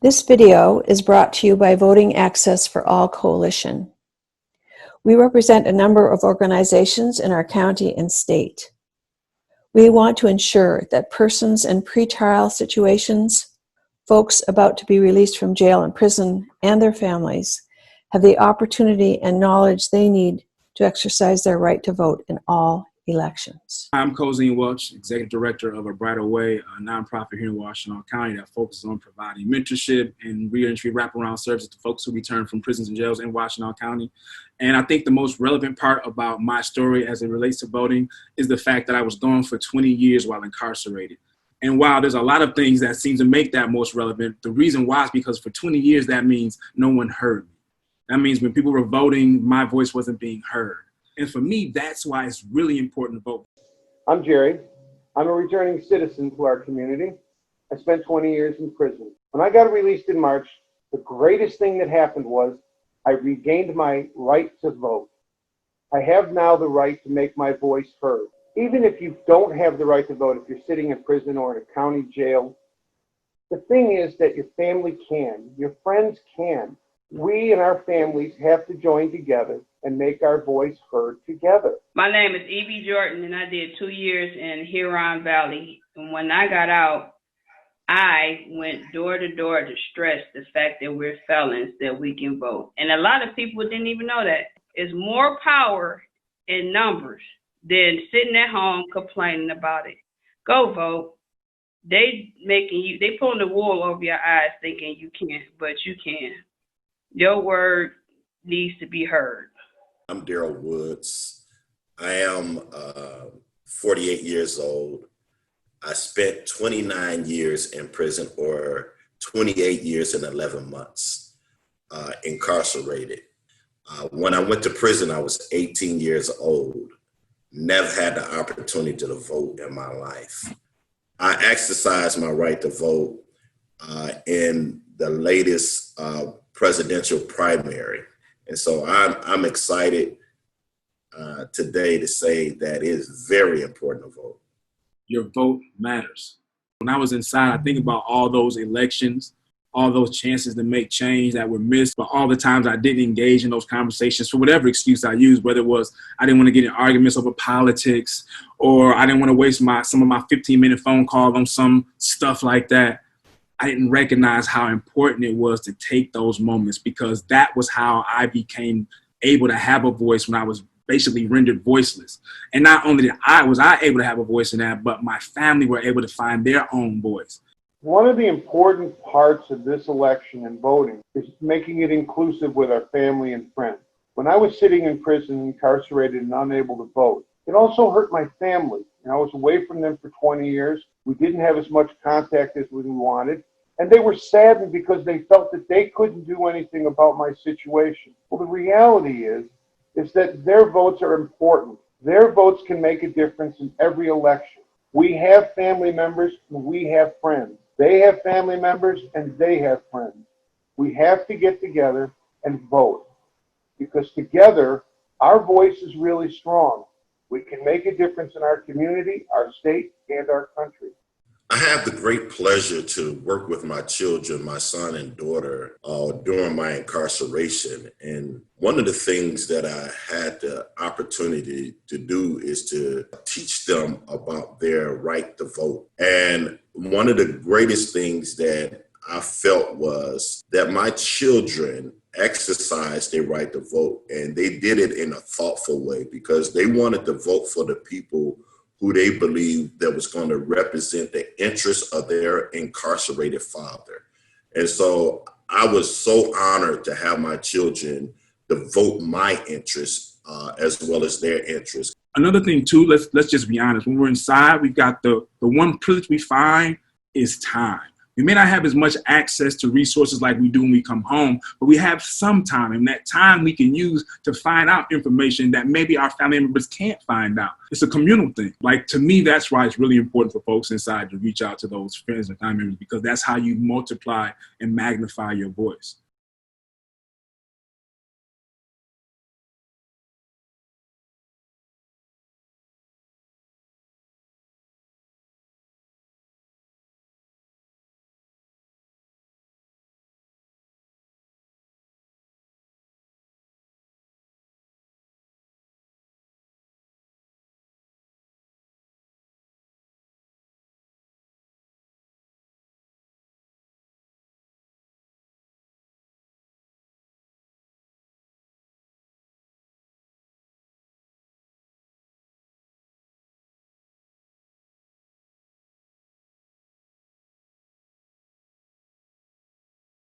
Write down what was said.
This video is brought to you by Voting Access for All Coalition. We represent a number of organizations in our county and state. We want to ensure that persons in pretrial situations, folks about to be released from jail and prison, and their families have the opportunity and knowledge they need to exercise their right to vote in all elections. I'm Cozine Welch, Executive Director of A Brighter Way, a nonprofit here in Washington County that focuses on providing mentorship and reentry wraparound services to folks who return from prisons and jails in Washington County. And I think the most relevant part about my story as it relates to voting is the fact that I was gone for 20 years while incarcerated. And while there's a lot of things that seem to make that most relevant, the reason why is because for 20 years, that means no one heard me. That means when people were voting, my voice wasn't being heard. And for me, that's why it's really important to vote. I'm Jerry. I'm a returning citizen to our community. I spent 20 years in prison. When I got released in March, the greatest thing that happened was I regained my right to vote. I have now the right to make my voice heard. Even if you don't have the right to vote, if you're sitting in prison or in a county jail, the thing is that your family can, your friends can. We and our families have to join together and make our voice heard together. My name is Evie Jordan, and I did 2 years in Huron Valley. And when I got out, I went door to door to stress the fact that we're felons, that we can vote. And a lot of people didn't even know that. It's more power in numbers than sitting at home complaining about it. Go vote. They pulling the wool over your eyes thinking you can't, but you can. Your word needs to be heard. I'm Daryl Woods. I am 48 years old. I spent 29 years in prison, or 28 years and 11 months incarcerated. When I went to prison, I was 18 years old. Never had the opportunity to vote in my life. I exercised my right to vote in the latest presidential primary. And so I'm excited today to say that it is very important to vote. Your vote matters. When I was inside, I think about all those elections, all those chances to make change that were missed, but all the times I didn't engage in those conversations for whatever excuse I used, whether it was I didn't want to get in arguments over politics, or I didn't want to waste some of my 15-minute phone call on some stuff like that. I didn't recognize how important it was to take those moments, because that was how I became able to have a voice when I was basically rendered voiceless. And not only was I able to have a voice in that, but my family were able to find their own voice. One of the important parts of this election and voting is making it inclusive with our family and friends. When I was sitting in prison, incarcerated and unable to vote, it also hurt my family. I was away from them for 20 years. We didn't have as much contact as we wanted. And they were saddened because they felt that they couldn't do anything about my situation. Well, the reality is that their votes are important. Their votes can make a difference in every election. We have family members and we have friends. They have family members and they have friends. We have to get together and vote, because together our voice is really strong. We can make a difference in our community, our state, and our country. I have the great pleasure to work with my children, my son and daughter, during my incarceration. And one of the things that I had the opportunity to do is to teach them about their right to vote. And one of the greatest things that I felt was that my children exercised their right to vote, and they did it in a thoughtful way, because they wanted to vote for the people who they believed that was going to represent the interests of their incarcerated father. And so I was so honored to have my children to vote my interests as well as their interests. Another thing too, let's just be honest. When we're inside, we've got the one privilege we find is time. We may not have as much access to resources like we do when we come home, but we have some time, and that time we can use to find out information that maybe our family members can't find out. It's a communal thing. Like, to me, that's why it's really important for folks inside to reach out to those friends and family members, because that's how you multiply and magnify your voice.